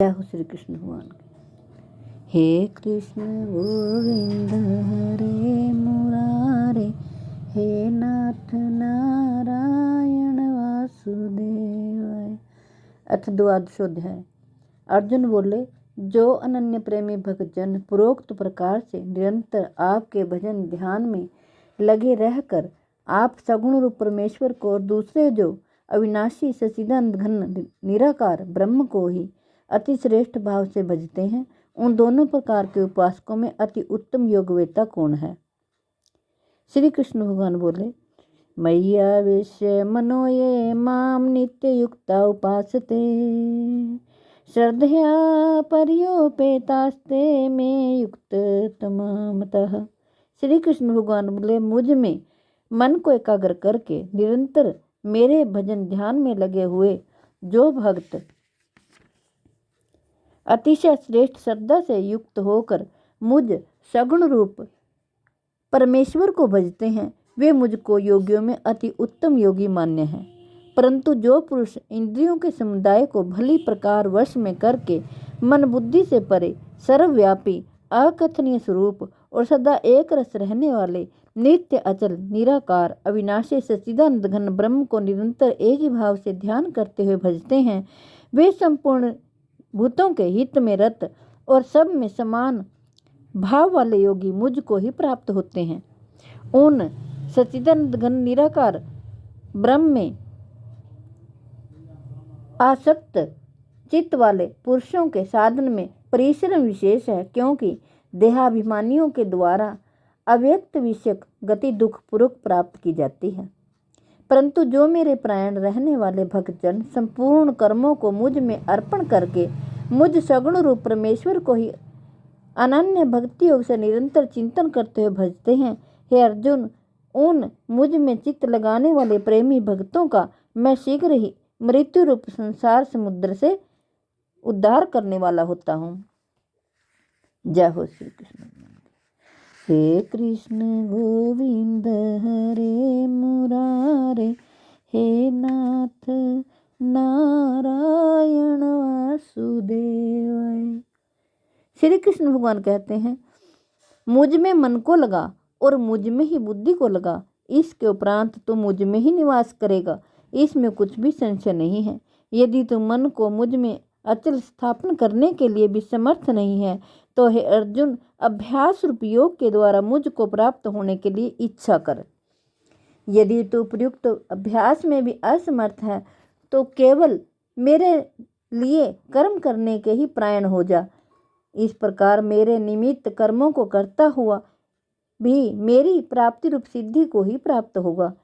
जय हो श्री कृष्ण भगवान की। हे कृष्ण गोविंद हरे मुरारे, हे नाथ नारायण वासुदेवाय। अथ द्वादशोध्याय। अर्जुन बोले, जो अनन्य प्रेमी भक्तजन पूर्वोक्त प्रकार से निरंतर आपके भजन ध्यान में लगे रहकर आप सगुण रूप परमेश्वर को और दूसरे जो अविनाशी सच्चिदानंद घन निराकार ब्रह्म को ही अति श्रेष्ठ भाव से भजते हैं, उन दोनों प्रकार के उपासकों में अति उत्तम योगवेता कौन है? श्री कृष्ण भगवान बोले, मैया विश्य मनो ये माम नित्य युक्ता उपासते, श्रद्धया पर्योपेतास्ते में युक्त तमामतः। श्री कृष्ण भगवान बोले, मुझ में मन को एकाग्र करके निरंतर मेरे भजन ध्यान में लगे हुए जो भक्त अतिशय श्रेष्ठ श्रद्धा से युक्त होकर मुझ सगुण रूप परमेश्वर को भजते हैं, वे मुझको योगियों में अति उत्तम योगी मान्य हैं। परंतु जो पुरुष इंद्रियों के समुदाय को भली प्रकार वश में करके मन बुद्धि से परे सर्वव्यापी अकथनीय स्वरूप और सदा एक रस रहने वाले नित्य अचल निराकार अविनाशी सच्चिदानंद घन ब्रह्म को निरंतर एक ही भाव से ध्यान करते हुए भजते हैं, वे संपूर्ण भूतों के हित में रत और सब में समान भाव वाले योगी मुझको ही प्राप्त होते हैं। उन सच्चिदानंद घन निराकार ब्रह्म में आसक्त चित्त वाले पुरुषों के साधन में परिश्रम विशेष है, क्योंकि देहाभिमानियों के द्वारा अव्यक्त विषयक गति दुख पूर्वक प्राप्त की जाती है। परंतु जो मेरे प्राण रहने वाले भक्तजन संपूर्ण कर्मों को मुझ में अर्पण करके मुझ सगुण रूप परमेश्वर को ही अनन्य भक्ति योग से निरंतर चिंतन करते हुए भजते हैं, हे अर्जुन, उन मुझ में चित्त लगाने वाले प्रेमी भक्तों का मैं शीघ्र ही मृत्यु रूप संसार समुद्र से उद्धार करने वाला होता हूँ। जय हो श्री कृष्ण। हे कृष्ण गोविंद हरे मुरारे, हे नाथ नारायण वासुदेवाय। श्री कृष्ण भगवान कहते हैं, मुझ में मन को लगा और मुझ में ही बुद्धि को लगा, इसके उपरांत तो मुझ में ही निवास करेगा, इसमें कुछ भी संशय नहीं है। यदि तू मन को मुझ में अचल स्थापन करने के लिए भी समर्थ नहीं है, तो हे अर्जुन, अभ्यास रूप योग के द्वारा मुझको प्राप्त होने के लिए इच्छा कर। यदि तू प्रयुक्त अभ्यास में भी असमर्थ है, तो केवल मेरे लिए कर्म करने के ही प्रायण हो जा। इस प्रकार मेरे निमित्त कर्मों को करता हुआ भी मेरी प्राप्ति रूप सिद्धि को ही प्राप्त होगा।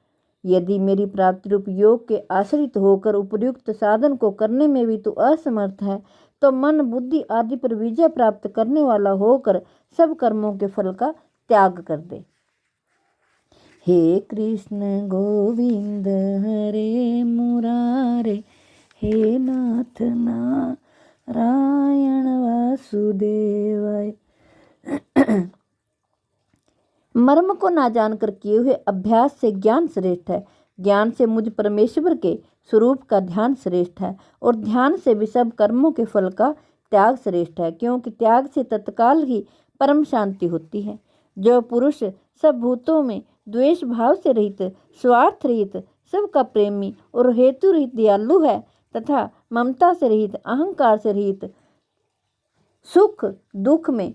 यदि मेरी प्राप्ति रूप योग के आश्रित होकर उपयुक्त साधन को करने में भी तू असमर्थ है, तो मन बुद्धि आदि पर विजय प्राप्त करने वाला होकर सब कर्मों के फल का त्याग कर दे। हे कृष्ण गोविंद हरे मुरारे, हे नाथ नारायण वासुदेवाय। मर्म को ना जानकर किए हुए अभ्यास से ज्ञान श्रेष्ठ है, ज्ञान से मुझ परमेश्वर के स्वरूप का ध्यान श्रेष्ठ है, और ध्यान से भी सब कर्मों के फल का त्याग श्रेष्ठ है, क्योंकि त्याग से तत्काल ही परम शांति होती है। जो पुरुष सब भूतों में द्वेष भाव से रहित, स्वार्थ रहित, सबका प्रेमी और हेतु रहित दयालु है, तथा ममता से रहित, अहंकार से रहित, सुख दुख में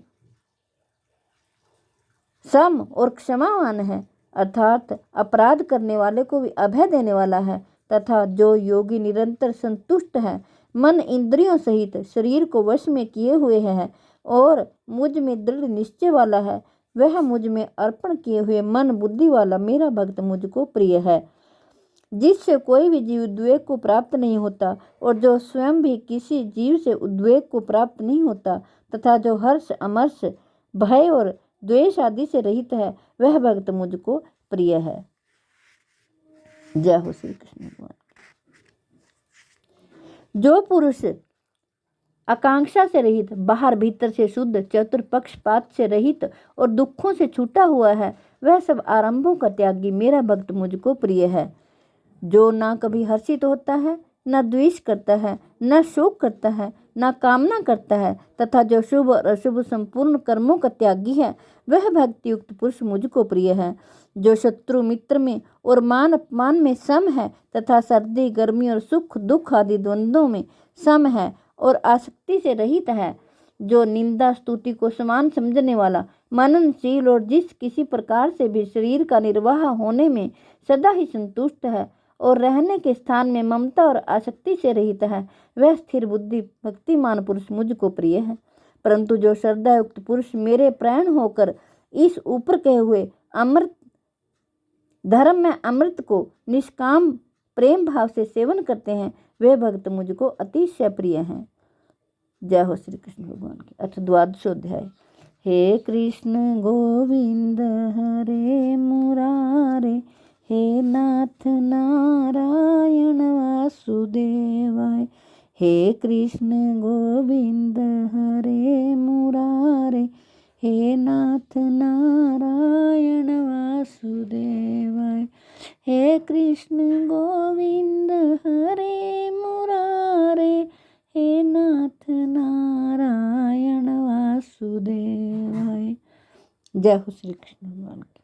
सम और क्षमावान है, अर्थात अपराध करने वाले को भी अभय देने वाला है, तथा जो योगी निरंतर संतुष्ट है, मन इंद्रियों सहित शरीर को वश में किए हुए है और मुझ में दृढ़ निश्चय वाला है, वह मुझ में अर्पण किए हुए मन बुद्धि वाला मेरा भक्त मुझको प्रिय है, जिससे कोई भी जीव उद्वेग को प्राप्त नहीं होता और जो स्वयं भी किसी जीव से उद्वेग को प्राप्त नहीं होता, तथा जो हर्ष अमर्ष भय और द्वेष आदि से रहित है, वह भक्त मुझको प्रिय है। जय हो श्री कृष्ण भगवान। जो पुरुष आकांक्षा से रहित, बाहर भीतर से शुद्ध, चतुर, पक्षपात से रहित और दुखों से छूटा हुआ है, वह सब आरंभों का त्यागी मेरा भक्त मुझको प्रिय है। जो ना कभी हर्षित होता है, न द्वेष करता है, न शोक करता है, न कामना करता है, तथा जो शुभ और अशुभ संपूर्ण कर्मों का त्यागी है, वह भक्ति युक्त पुरुष मुझको प्रिय है। जो शत्रु मित्र में और मान अपमान में सम है, तथा सर्दी गर्मी और सुख दुख आदि द्वंद्वों में सम है और आसक्ति से रहित है, जो निंदा स्तुति को समान समझने वाला, मननशील और जिस किसी प्रकार से भी शरीर का निर्वाह होने में सदा ही संतुष्ट है और रहने के स्थान में ममता और आसक्ति से रहित है, वह स्थिर बुद्धि भक्तिमान पुरुष मुझको प्रिय है। परंतु जो श्रद्धा युक्त पुरुष मेरे प्राण होकर इस ऊपर कहे हुए अमृत धर्म में अमृत को निष्काम प्रेम भाव से सेवन करते हैं, वे भक्त मुझको अतिशय प्रिय हैं। जय हो श्री कृष्ण भगवान की। अथ द्वादशोध्याय। हे कृष्ण गोविंद हरे मुरारे, हे नाथ नारायण वासुदेवाय। हे कृष्ण गोविंद हरे मुरारे, हे नाथ नारायण वासुदेवाय। हे कृष्ण गोविंद हरे मुरारे, हे नाथ नारायण वासुदेवाय। जय हो श्री कृष्ण भगवान की।